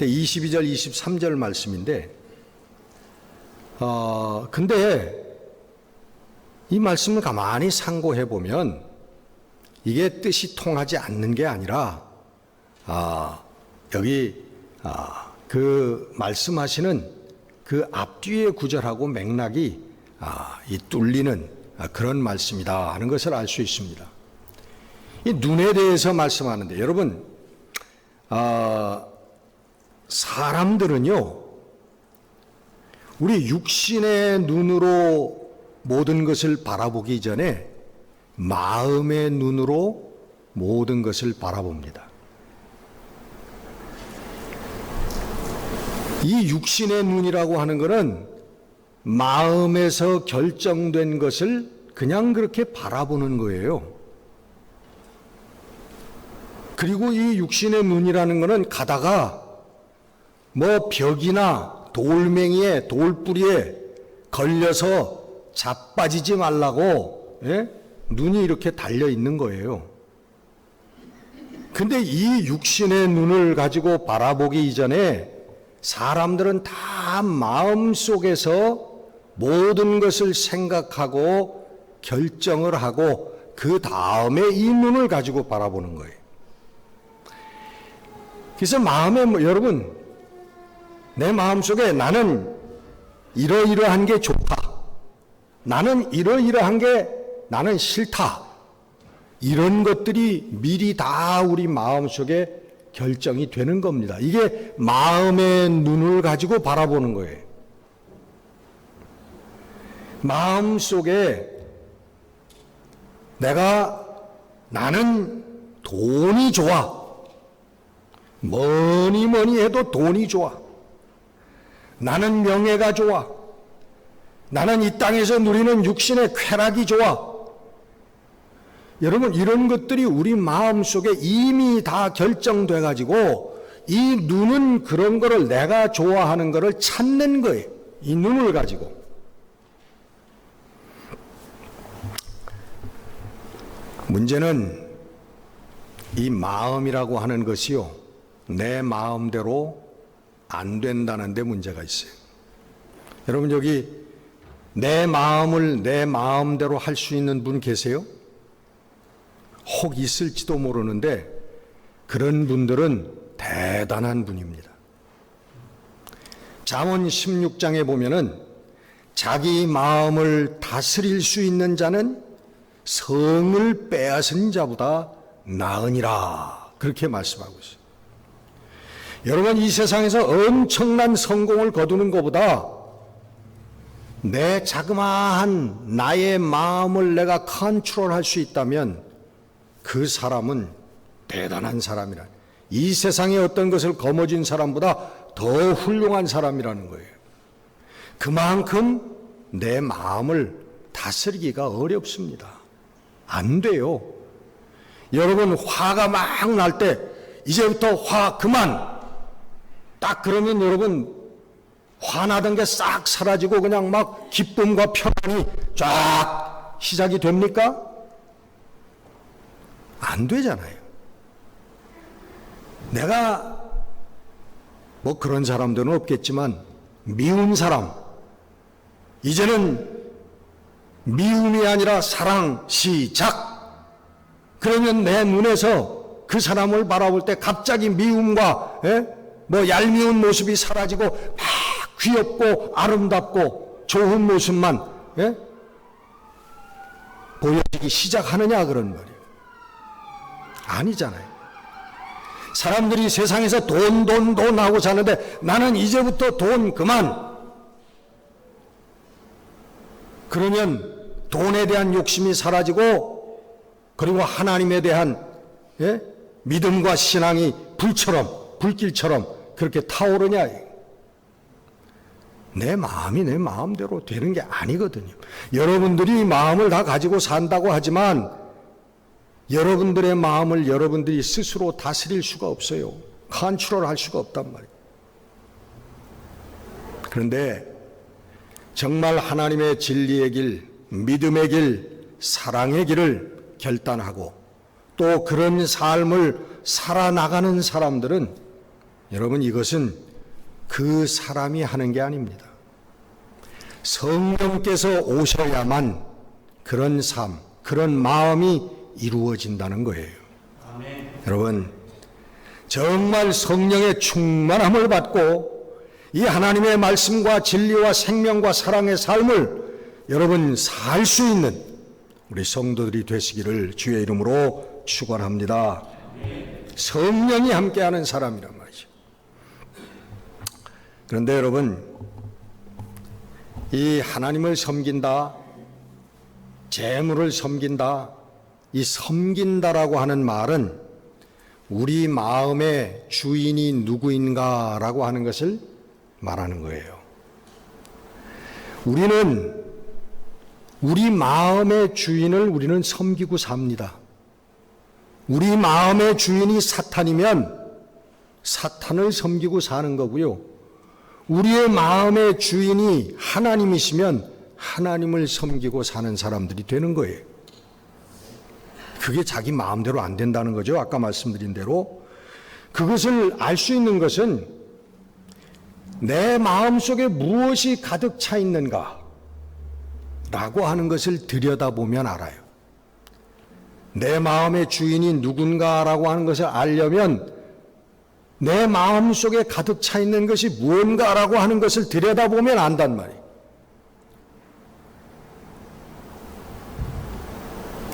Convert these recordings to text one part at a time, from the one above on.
22절, 23절 말씀인데, 근데 이 말씀을 가만히 상고해 보면 이게 뜻이 통하지 않는 게 아니라, 여기, 그 말씀하시는 그 앞뒤의 구절하고 맥락이, 이 뚫리는 그런 말씀이다 하는 것을 알 수 있습니다. 이 눈에 대해서 말씀하는데, 여러분, 사람들은요, 우리 육신의 눈으로 모든 것을 바라보기 전에 마음의 눈으로 모든 것을 바라봅니다. 이 육신의 눈이라고 하는 것은 마음에서 결정된 것을 그냥 그렇게 바라보는 거예요. 그리고 이 육신의 눈이라는 것은 가다가 뭐 벽이나 돌멩이에 돌뿌리에 걸려서 자빠지지 말라고 눈이 이렇게 달려 있는 거예요. 근데 이 육신의 눈을 가지고 바라보기 이전에 사람들은 다 마음속에서 모든 것을 생각하고 결정을 하고 그 다음에 이 눈을 가지고 바라보는 거예요. 그래서 여러분, 내 마음속에 나는 이러이러한 게 좋다, 나는 이러이러한 게 나는 싫다, 이런 것들이 미리 다 우리 마음속에 결정이 되는 겁니다. 이게 마음의 눈을 가지고 바라보는 거예요. 마음속에 나는 돈이 좋아, 뭐니 해도 돈이 좋아, 나는 명예가 좋아, 나는 이 땅에서 누리는 육신의 쾌락이 좋아. 여러분, 이런 것들이 우리 마음속에 이미 다 결정돼 가지고 이 눈은 그런 거를, 내가 좋아하는 거를 찾는 거예요. 이 눈을 가지고. 문제는 이 마음이라고 하는 것이요, 내 마음대로 안 된다는 데 문제가 있어요. 여러분, 여기 내 마음을 내 마음대로 할 수 있는 분 계세요? 혹 있을지도 모르는데 그런 분들은 대단한 분입니다. 잠언 16장에 보면은 자기 마음을 다스릴 수 있는 자는 성을 빼앗은 자보다 나으니라, 그렇게 말씀하고 있어요. 여러분, 이 세상에서 엄청난 성공을 거두는 것보다 내 자그마한 나의 마음을 내가 컨트롤할 수 있다면 그 사람은 대단한 사람이라, 이 세상의 어떤 것을 거머쥔 사람보다 더 훌륭한 사람이라는 거예요. 그만큼 내 마음을 다스리기가 어렵습니다. 안 돼요. 여러분, 화가 막 날 때 이제부터 화 그만, 딱 그러면 여러분 화나던 게 싹 사라지고 그냥 막 기쁨과 평안이 쫙 시작이 됩니까? 안 되잖아요. 내가 뭐 그런 사람들은 없겠지만 미운 사람, 이제는 미움이 아니라 사랑 시작, 그러면 내 눈에서 그 사람을 바라볼 때 갑자기 미움과 뭐 얄미운 모습이 사라지고 막 귀엽고 아름답고 좋은 모습만 보여지기 시작하느냐, 그런 말이에요. 아니잖아요. 사람들이 세상에서 돈 하고 사는데 나는 이제부터 돈 그만, 그러면 돈에 대한 욕심이 사라지고, 그리고 하나님에 대한 믿음과 신앙이 불길처럼 그렇게 타오르냐. 내 마음이 내 마음대로 되는 게 아니거든요. 여러분들이 마음을 다 가지고 산다고 하지만 여러분들의 마음을 여러분들이 스스로 다스릴 수가 없어요. 컨트롤할 수가 없단 말이에요. 그런데 정말 하나님의 진리의 길, 믿음의 길, 사랑의 길을 결단하고 또 그런 삶을 살아나가는 사람들은 여러분, 이것은 그 사람이 하는 게 아닙니다. 성령께서 오셔야만 그런 삶, 그런 마음이 이루어진다는 거예요. 아멘. 여러분, 정말 성령의 충만함을 받고 이 하나님의 말씀과 진리와 생명과 사랑의 삶을 여러분 살 수 있는 우리 성도들이 되시기를 주의 이름으로 축원합니다. 성령이 함께하는 사람이란 말이죠. 그런데 여러분, 이 하나님을 섬긴다, 재물을 섬긴다, 이 섬긴다라고 하는 말은 우리 마음의 주인이 누구인가라고 하는 것을 말하는 거예요. 우리는 우리 마음의 주인을 우리는 섬기고 삽니다. 우리 마음의 주인이 사탄이면 사탄을 섬기고 사는 거고요. 우리의 마음의 주인이 하나님이시면 하나님을 섬기고 사는 사람들이 되는 거예요. 그게 자기 마음대로 안 된다는 거죠. 아까 말씀드린 대로. 그것을 알 수 있는 것은 내 마음속에 무엇이 가득 차 있는가 라고 하는 것을 들여다보면 알아요. 내 마음의 주인이 누군가라고 하는 것을 알려면 내 마음속에 가득 차 있는 것이 무언가라고 하는 것을 들여다보면 안단 말이에요.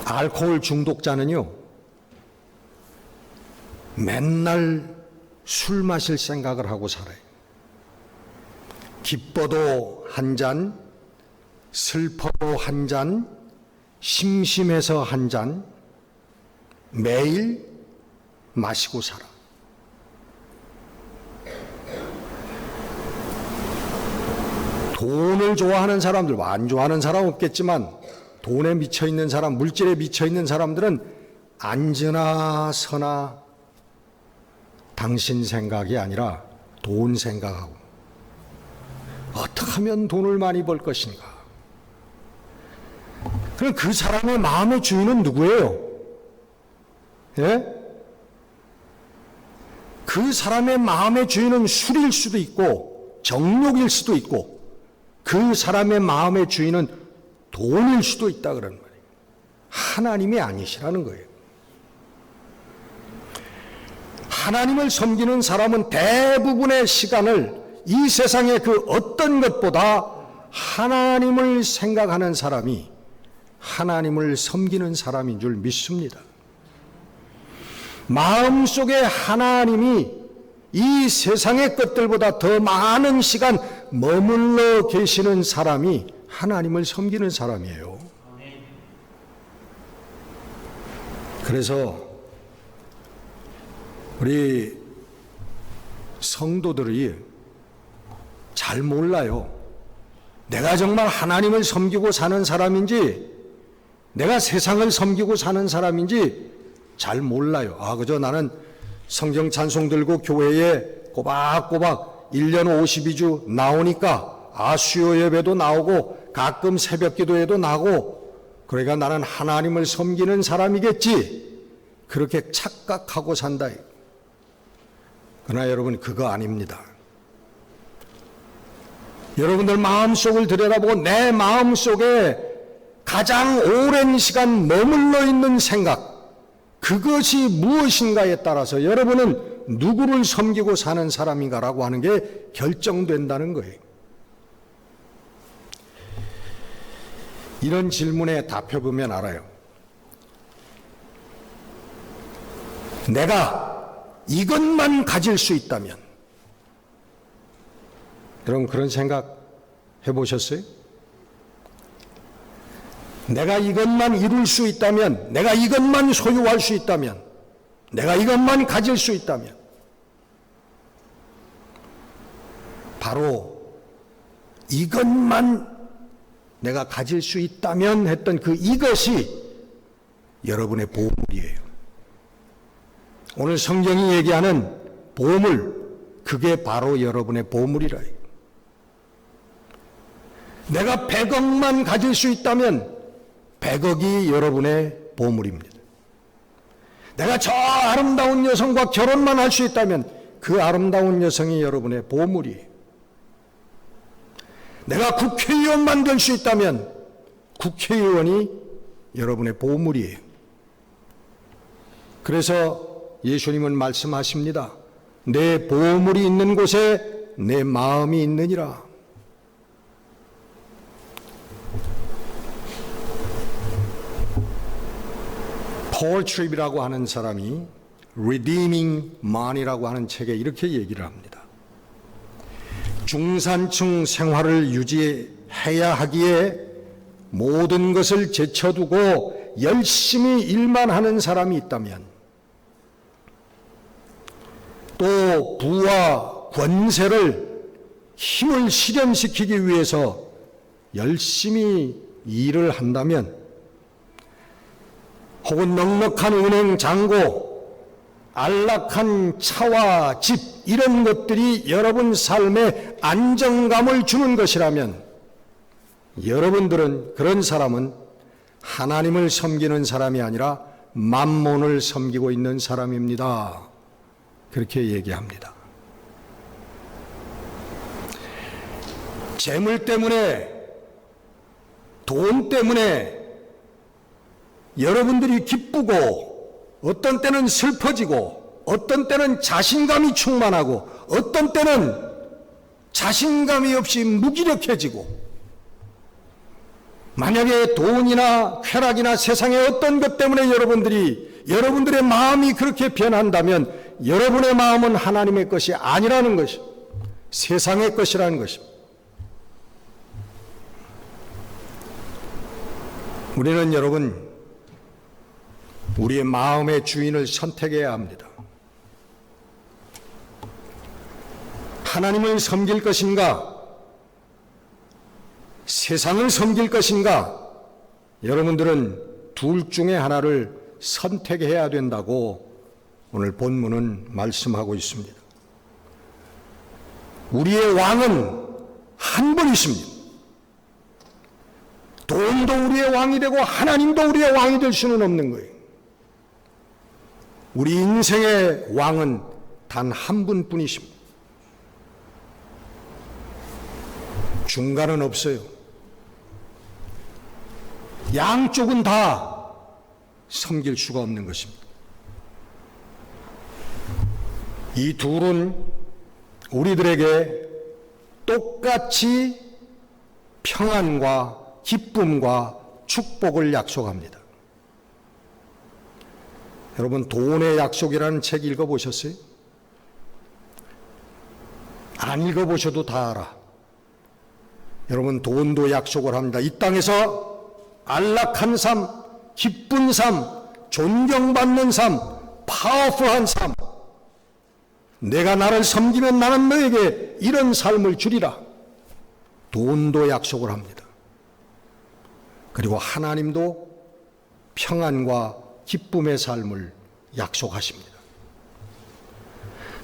알코올 중독자는요, 맨날 술 마실 생각을 하고 살아요. 기뻐도 한 잔, 슬퍼도 한 잔, 심심해서 한 잔, 매일 마시고 살아. 돈을 좋아하는 사람들, 안 좋아하는 사람 없겠지만 돈에 미쳐있는 사람, 물질에 미쳐있는 사람들은 앉으나 서나 당신 생각이 아니라 돈 생각하고 어떻게 하면 돈을 많이 벌 것인가. 그럼 그 사람의 마음의 주인은 누구예요? 예? 그 사람의 마음의 주인은 술일 수도 있고 정욕일 수도 있고 그 사람의 마음의 주인은 돈일 수도 있다 그런 말이에요. 하나님이 아니시라는 거예요. 하나님을 섬기는 사람은 대부분의 시간을 이 세상의 그 어떤 것보다 하나님을 생각하는 사람이 하나님을 섬기는 사람인 줄 믿습니다. 마음속에 하나님이 이 세상의 것들보다 더 많은 시간 머물러 계시는 사람이 하나님을 섬기는 사람이에요. 그래서 우리 성도들이 잘 몰라요. 내가 정말 하나님을 섬기고 사는 사람인지 내가 세상을 섬기고 사는 사람인지 잘 몰라요. 그저 나는 성경 찬송 들고 교회에 꼬박꼬박 1년 52주 나오니까 수요 예배도 나오고 가끔 새벽 기도에도 나오고 그러니까 나는 하나님을 섬기는 사람이겠지. 그렇게 착각하고 산다. 그러나 여러분, 그거 아닙니다. 여러분들 마음속을 들여다보고 내 마음속에 가장 오랜 시간 머물러 있는 생각, 그것이 무엇인가에 따라서 여러분은 누구를 섬기고 사는 사람인가라고 하는 게 결정된다는 거예요. 이런 질문에 답해보면 알아요. 내가 이것만 가질 수 있다면, 여러분 그런 생각 해보셨어요? 내가 이것만 이룰 수 있다면, 내가 이것만 소유할 수 있다면, 내가 이것만 가질 수 있다면, 바로 이것만 내가 가질 수 있다면 했던 그 이것이 여러분의 보물이에요. 오늘 성경이 얘기하는 보물, 그게 바로 여러분의 보물이라. 내가 100억만 가질 수 있다면 100억이 여러분의 보물입니다. 내가 저 아름다운 여성과 결혼만 할 수 있다면 그 아름다운 여성이 여러분의 보물이에요. 내가 국회의원만 될 수 있다면 국회의원이 여러분의 보물이에요. 그래서 예수님은 말씀하십니다. 내 보물이 있는 곳에 내 마음이 있느니라. 폴 트립이라고 하는 사람이 Redeeming Money라고 하는 책에 이렇게 얘기를 합니다. 중산층 생활을 유지해야 하기에 모든 것을 제쳐두고 열심히 일만 하는 사람이 있다면, 또 부와 권세를 힘을 실현시키기 위해서 열심히 일을 한다면, 혹은 넉넉한 은행 잔고, 안락한 차와 집, 이런 것들이 여러분 삶에 안정감을 주는 것이라면 여러분들은, 그런 사람은 하나님을 섬기는 사람이 아니라 만몬을 섬기고 있는 사람입니다. 그렇게 얘기합니다. 재물 때문에, 돈 때문에 여러분들이 기쁘고, 어떤 때는 슬퍼지고, 어떤 때는 자신감이 충만하고, 어떤 때는 자신감이 없이 무기력해지고, 만약에 돈이나 쾌락이나 세상의 어떤 것 때문에 여러분들의 마음이 그렇게 변한다면 여러분의 마음은 하나님의 것이 아니라는 것이, 세상의 것이라는 것입니다. 우리는 여러분, 우리의 마음의 주인을 선택해야 합니다. 하나님을 섬길 것인가? 세상을 섬길 것인가? 여러분들은 둘 중에 하나를 선택해야 된다고 오늘 본문은 말씀하고 있습니다. 우리의 왕은 한 분이십니다. 돈도 우리의 왕이 되고 하나님도 우리의 왕이 될 수는 없는 거예요. 우리 인생의 왕은 단 한 분뿐이십니다. 중간은 없어요. 양쪽은 다 섬길 수가 없는 것입니다. 이 둘은 우리들에게 똑같이 평안과 기쁨과 축복을 약속합니다. 여러분, 돈의 약속이라는 책 읽어보셨어요? 안 읽어보셔도 다 알아. 여러분, 돈도 약속을 합니다. 이 땅에서 안락한 삶, 기쁜 삶, 존경받는 삶, 파워풀한 삶, 내가 나를 섬기면 나는 너에게 이런 삶을 주리라. 돈도 약속을 합니다. 그리고 하나님도 평안과 기쁨의 삶을 약속하십니다.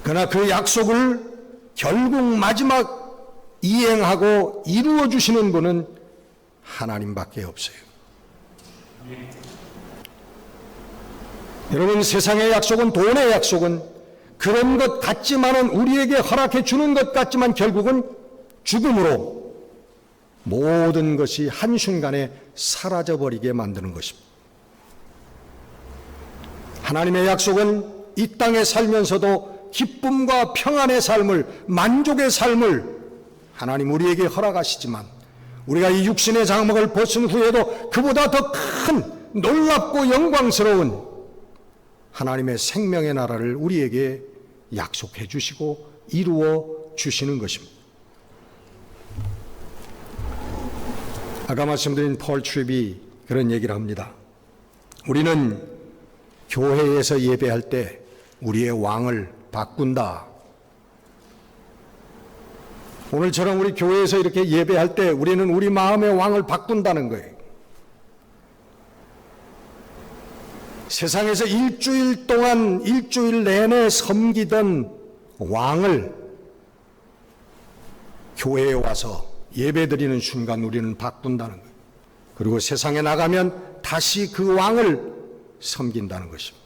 그러나 그 약속을 결국 마지막 이행하고 이루어 주시는 분은 하나님밖에 없어요. 여러분, 세상의 약속은, 돈의 약속은 그런 것 같지만은, 우리에게 허락해 주는 것 같지만 결국은 죽음으로 모든 것이 한순간에 사라져버리게 만드는 것입니다. 하나님의 약속은 이 땅에 살면서도 기쁨과 평안의 삶을, 만족의 삶을 하나님 우리에게 허락하시지만, 우리가 이 육신의 장막을 벗은 후에도 그보다 더 큰 놀랍고 영광스러운 하나님의 생명의 나라를 우리에게 약속해 주시고 이루어 주시는 것입니다. 아까 말씀드린 폴 트립이 그런 얘기를 합니다. 우리는 교회에서 예배할 때 우리의 왕을 바꾼다. 오늘처럼 우리 교회에서 이렇게 예배할 때 우리는 우리 마음의 왕을 바꾼다는 거예요. 세상에서 일주일 동안, 일주일 내내 섬기던 왕을 교회에 와서 예배드리는 순간 우리는 바꾼다는 거예요. 그리고 세상에 나가면 다시 그 왕을 섬긴다는 것입니다.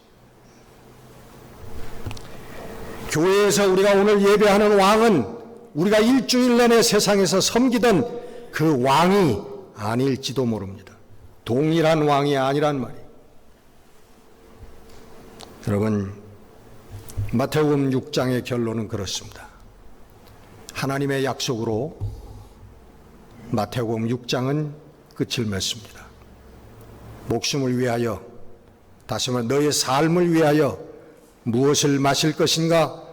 교회에서 우리가 오늘 예배하는 왕은 우리가 일주일 내내 세상에서 섬기던 그 왕이 아닐지도 모릅니다. 동일한 왕이 아니란 말이에요. 여러분, 마태복음 6장의 결론은 그렇습니다. 하나님의 약속으로 마태복음 6장은 끝을 맺습니다. 목숨을 위하여, 다시 말해 너의 삶을 위하여 무엇을 마실 것인가,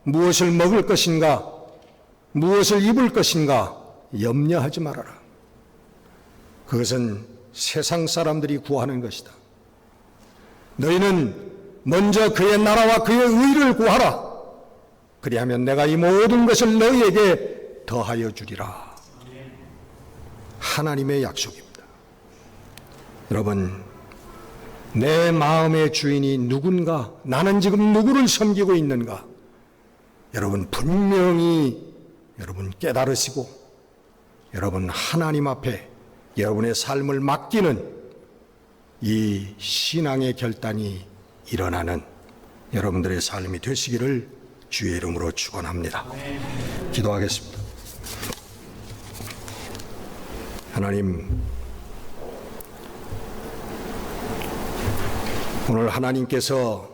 무엇을 먹을 것인가, 무엇을 입을 것인가 염려하지 말아라. 그것은 세상 사람들이 구하는 것이다. 너희는 먼저 그의 나라와 그의 의를 구하라. 그리하면 내가 이 모든 것을 너희에게 더하여 주리라. 하나님의 약속입니다. 여러분, 내 마음의 주인이 누군가, 나는 지금 누구를 섬기고 있는가, 여러분 분명히 여러분 깨달으시고 여러분 하나님 앞에 여러분의 삶을 맡기는 이 신앙의 결단이 일어나는 여러분들의 삶이 되시기를 주의 이름으로 축원합니다. 기도하겠습니다. 하나님, 오늘 하나님께서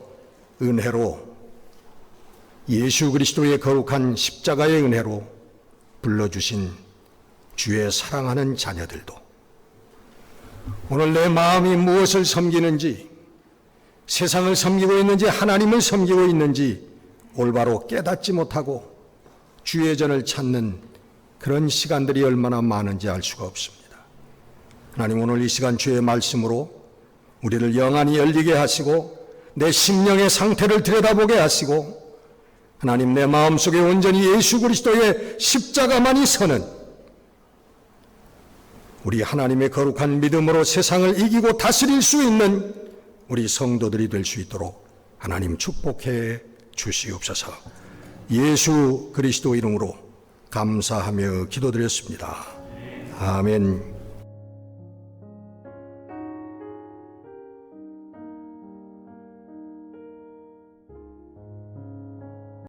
은혜로 예수 그리스도의 거룩한 십자가의 은혜로 불러주신 주의 사랑하는 자녀들도 오늘 내 마음이 무엇을 섬기는지, 세상을 섬기고 있는지 하나님을 섬기고 있는지 올바로 깨닫지 못하고 주의 전을 찾는 그런 시간들이 얼마나 많은지 알 수가 없습니다. 하나님, 오늘 이 시간 주의 말씀으로 우리를 영안이 열리게 하시고 내 심령의 상태를 들여다보게 하시고 하나님, 내 마음속에 온전히 예수 그리스도의 십자가만이 서는 우리 하나님의 거룩한 믿음으로 세상을 이기고 다스릴 수 있는 우리 성도들이 될 수 있도록 하나님 축복해 주시옵소서. 예수 그리스도 이름으로 감사하며 기도드렸습니다. 아멘.